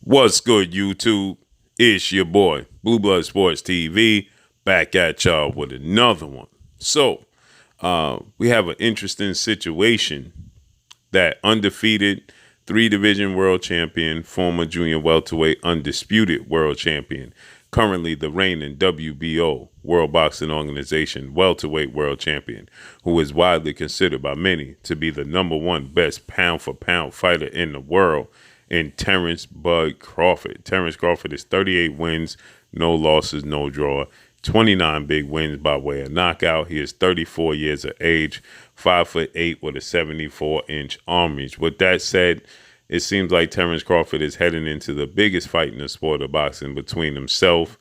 What's good, YouTube? It's your boy, Blue Blood Sports TV, back at y'all with another one. So, we have an interesting situation that undefeated three-division world champion, former junior welterweight undisputed world champion, currently the reigning WBO, World Boxing Organization welterweight world champion, who is widely considered by many to be the number one best pound-for-pound fighter in the world, in Terence Bud Crawford. Terence Crawford is 38 wins, no losses, no draw, 29 big wins by way of knockout. He is 34 years of age, 5'8" with a 74-inch arm reach. With that said, it seems like Terence Crawford is heading into the biggest fight in the sport of boxing between himself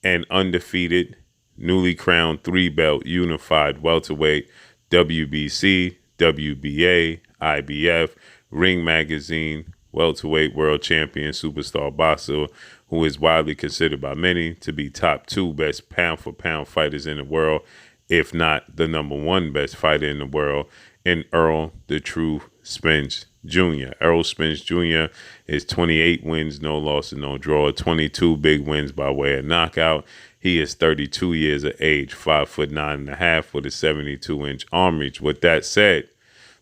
and undefeated, newly crowned three-belt unified welterweight WBC, WBA, IBF, Ring Magazine, welterweight world champion superstar boxer who is widely considered by many to be top two best pound-for-pound fighters in the world, if not the number one best fighter in the world, in ERROL the True Spence Jr. ERROL Spence Jr. is 28 wins, no losses, no draw, 22 big wins by way of knockout. He is 32 years of age, 5'9.5" with a 72-inch arm reach. With that said,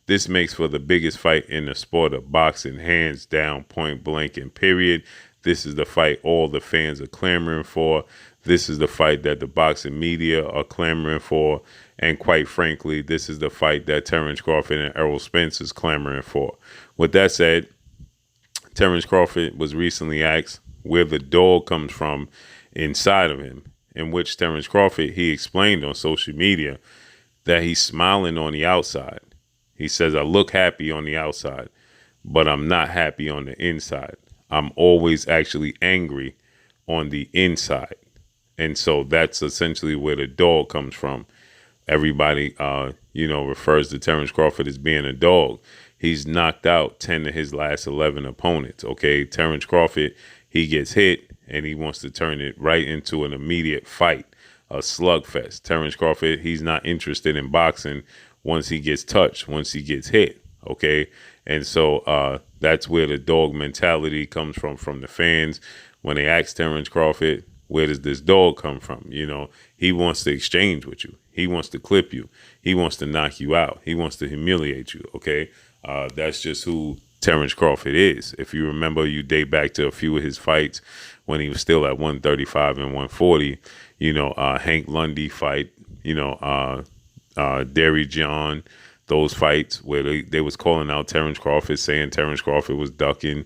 this makes for the biggest fight in the sport of boxing, hands down, point blank, and period. This is the fight all the fans are clamoring for. This is the fight that the boxing media are clamoring for. And quite frankly, this is the fight that Terence Crawford and Errol Spence is clamoring for. With that said, Terence Crawford was recently asked where the dog comes from inside of him, in which Terence Crawford, he explained on social media that he's smiling on the outside. He says, I look happy on the outside, but I'm not happy on the inside. I'm always actually angry on the inside. And so that's essentially where the dog comes from. Everybody, refers to Terence Crawford as being a dog. He's knocked out 10 of his last 11 opponents, okay? Terence Crawford, he gets hit, and he wants to turn it right into an immediate fight, a slugfest. Terence Crawford, he's not interested in boxing once he gets touched, once he gets hit, okay? And so that's where the dog mentality comes from the fans. When they ask Terence Crawford, where does this dog come from? You know, he wants to exchange with you. He wants to clip you. He wants to knock you out. He wants to humiliate you, okay? That's just who Terence Crawford is. If you remember, you date back to a few of his fights when he was still at 135 and 140, Hank Lundy fight, Derry John, those fights where they was calling out Terence Crawford, saying Terence Crawford was ducking,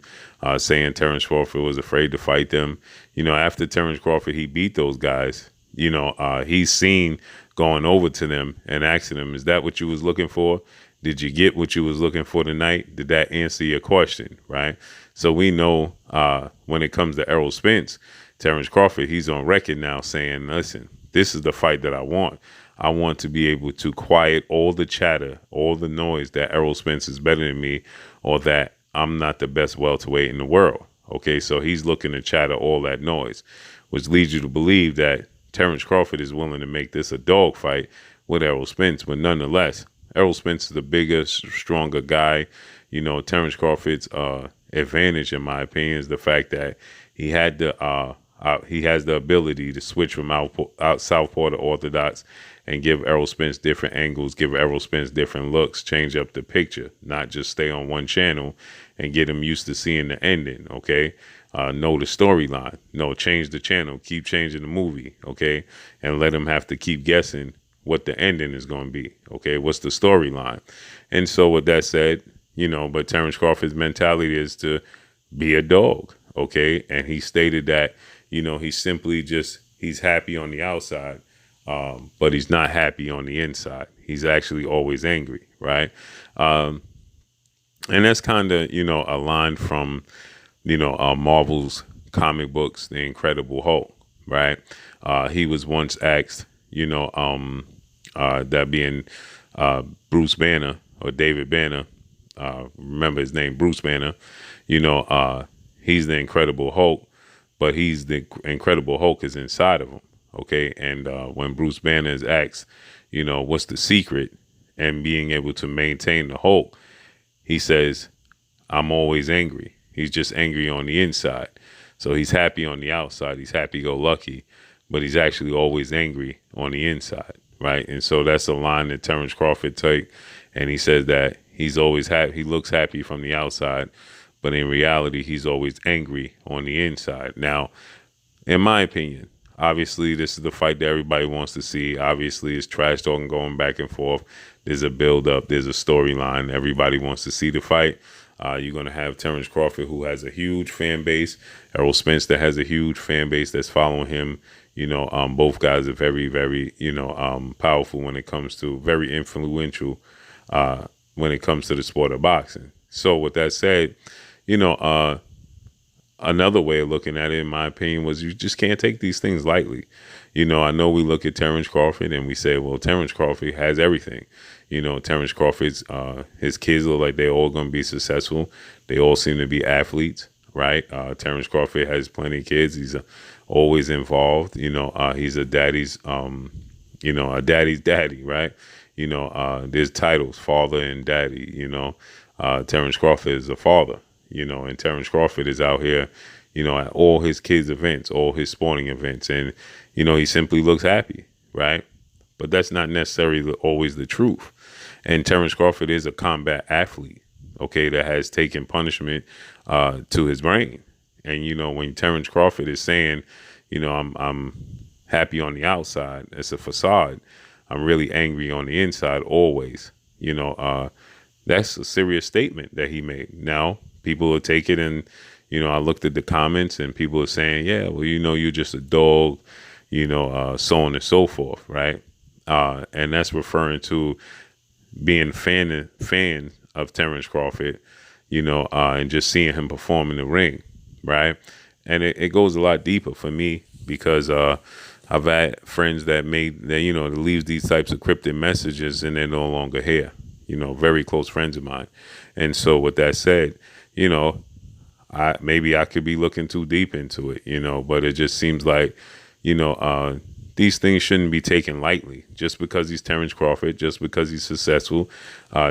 saying Terence Crawford was afraid to fight them. After Terence Crawford, he beat those guys, he's seen going over to them and asking them, is that what you was looking for? Did you get what you was looking for tonight? Did that answer your question, right? So we know when it comes to Errol Spence, Terence Crawford, he's on record now saying, listen, this is the fight that I want. I want to be able to quiet all the chatter, all the noise that Errol Spence is better than me, or that I'm not the best welterweight in the world. Okay, so he's looking to chatter all that noise, which leads you to believe that Terence Crawford is willing to make this a dog fight with Errol Spence. But nonetheless, Errol Spence is the bigger, stronger guy. Terence Crawford's advantage, in my opinion, is the fact that he has the ability to switch from out southpaw to orthodox and give Errol Spence different angles, give Errol Spence different looks, change up the picture, not just stay on one channel and get him used to seeing the ending, okay? Know the storyline. No, change the channel. Keep changing the movie, okay? And let him have to keep guessing what the ending is going to be, okay? What's the storyline? And so with that said, but Terence Crawford's mentality is to be a dog, okay? And he stated that, he's simply he's happy on the outside, but he's not happy on the inside. He's actually always angry, right? And that's kind of, a line from, Marvel's comic books, The Incredible Hulk, right? He was once asked, that being Bruce Banner or David Banner, remember his name, Bruce Banner, he's the Incredible Hulk, but he's the Incredible Hulk is inside of him, okay? And when Bruce Banner is asked, what's the secret and being able to maintain the Hulk, he says, I'm always angry. He's just angry on the inside. So he's happy on the outside. He's happy-go-lucky, but he's actually always angry on the inside, right? And so that's a line that Terence Crawford took, and he says that he's always happy. He looks happy from the outside, but in reality, he's always angry on the inside. Now, in my opinion, obviously, this is the fight that everybody wants to see. Obviously, it's trash talking going back and forth. There's a build-up. There's a storyline. Everybody wants to see the fight. You're going to have Terence Crawford, who has a huge fan base. ERROL Spence, that has a huge fan base that's following him. Both guys are very, very, powerful when it comes to, very influential when it comes to the sport of boxing. So with that said, another way of looking at it, in my opinion, was you just can't take these things lightly. I know we look at Terence Crawford and we say, well, Terence Crawford has everything. Terence Crawford's, his kids look like they're all going to be successful. They all seem to be athletes, right? Terence Crawford has plenty of kids. He's always involved. He's a daddy's, a daddy's daddy, right? There's titles, father and daddy, Terence Crawford is a father, and Terence Crawford is out here, at all his kids' events, all his sporting events, and, he simply looks happy, right? But that's not necessarily always the truth. And Terence Crawford is a combat athlete, okay, that has taken punishment to his brain. And, when Terence Crawford is saying, I'm happy on the outside, it's a facade. I'm really angry on the inside always. That's a serious statement that he made. Now, people will take it and, I looked at the comments and people are saying, yeah, well, you're just a dog, so on and so forth, right? And that's referring to being fan of Terence Crawford, and just seeing him perform in the ring, right? And it goes a lot deeper for me because I've had friends that leave these types of cryptic messages and they're no longer here, very close friends of mine. And so with that said, maybe I could be looking too deep into it, but it just seems like, these things shouldn't be taken lightly just because he's Terence Crawford, just because he's successful,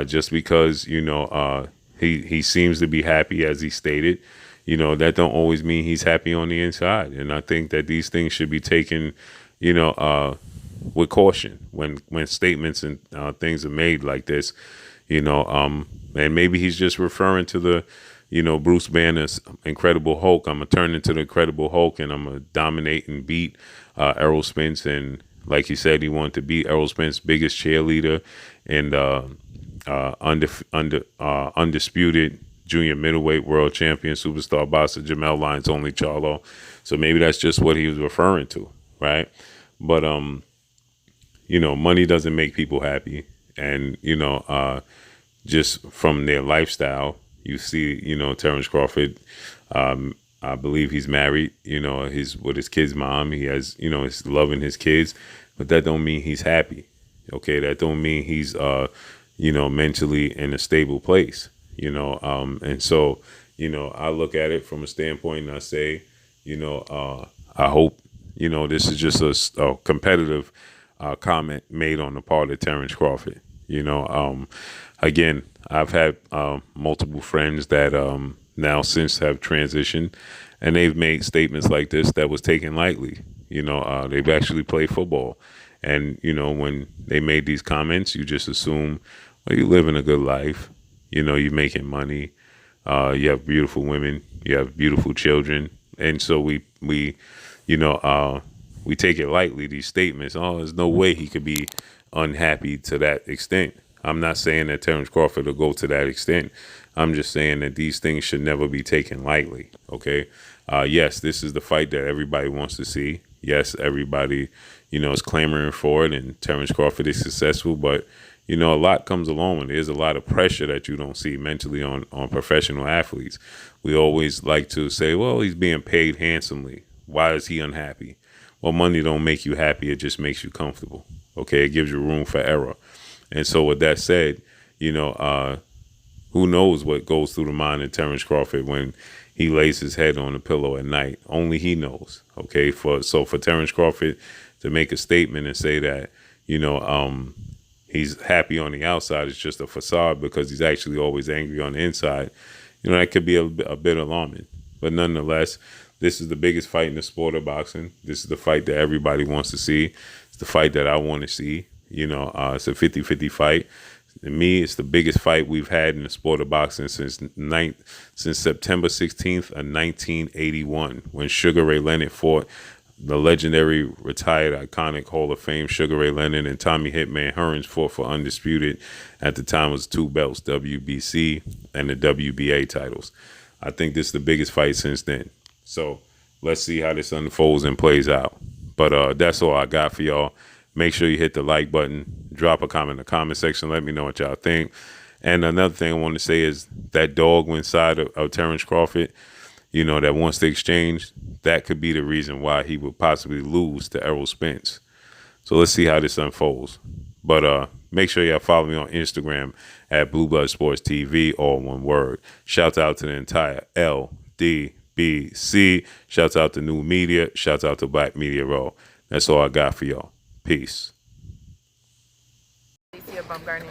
just because, he seems to be happy, as he stated, that don't always mean he's happy on the inside. And I think that these things should be taken, with caution when statements and things are made like this, and maybe he's just referring to the, Bruce Banner's Incredible Hulk. I'm going to turn into the Incredible Hulk and I'm going to dominate and beat ERROL Spence. And like he said, he wanted to beat ERROL Spence, biggest cheerleader and undisputed junior middleweight world champion, superstar boxer, Jamel Lyons only Charlo. So maybe that's just what he was referring to, right? But, money doesn't make people happy. And, just from their lifestyle, you see, Terence Crawford, I believe he's married, with his kid's mom. He has, he's loving his kids, but that don't mean he's happy. Okay. That don't mean he's, mentally in a stable place, and so, I look at it from a standpoint and I say, I hope, this is just a competitive comment made on the part of Terence Crawford. Again, I've had multiple friends that now since have transitioned, and they've made statements like this that was taken lightly. They've actually played football, and when they made these comments, you just assume, well, you're living a good life. You're making money. You have beautiful women. You have beautiful children, and so we take it lightly. These statements. Oh, there's no way he could be unhappy to that extent. I'm not saying that Terence Crawford will go to that extent. I'm just saying that these things should never be taken lightly. Okay. Yes, this is the fight that everybody wants to see. Yes, everybody, is clamoring for it, and Terence Crawford is successful, but a lot comes along with it. There's a lot of pressure that you don't see mentally on professional athletes. We always like to say, well, he's being paid handsomely. Why is he unhappy? Well, money don't make you happy. It just makes you comfortable. Okay. It gives you room for error. And so with that said, who knows what goes through the mind of Terence Crawford when he lays his head on the pillow at night? Only he knows. Okay. For Terence Crawford to make a statement and say that, he's happy on the outside, it's just a facade because he's actually always angry on the inside. that could be a bit alarming. But nonetheless, this is the biggest fight in the sport of boxing. This is the fight that everybody wants to see. It's the fight that I want to see. It's a 50-50 fight. To me, it's the biggest fight we've had in the sport of boxing since September 16th of 1981, when Sugar Ray Leonard fought the legendary, retired, iconic Hall of Fame Sugar Ray Leonard, and Tommy Hitman Hearns fought for Undisputed. At the time, it was 2 belts, WBC and the WBA titles. I think this is the biggest fight since then. So let's see how this unfolds and plays out. But that's all I got for y'all. Make sure you hit the like button, drop a comment in the comment section. Let me know what y'all think. And another thing I want to say is that dog inside of Terence Crawford, that wants to exchange, that could be the reason why he would possibly lose to ERROL Spence. So let's see how this unfolds. But make sure y'all follow me on Instagram at Blue Blood Sports TV, all one word. Shout out to the entire LDBC. Shout out to New Media. Shout out to Black Media Raw. That's all I got for y'all. Peace. You're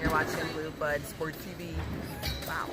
watching Blue Blood Sports TV. Wow.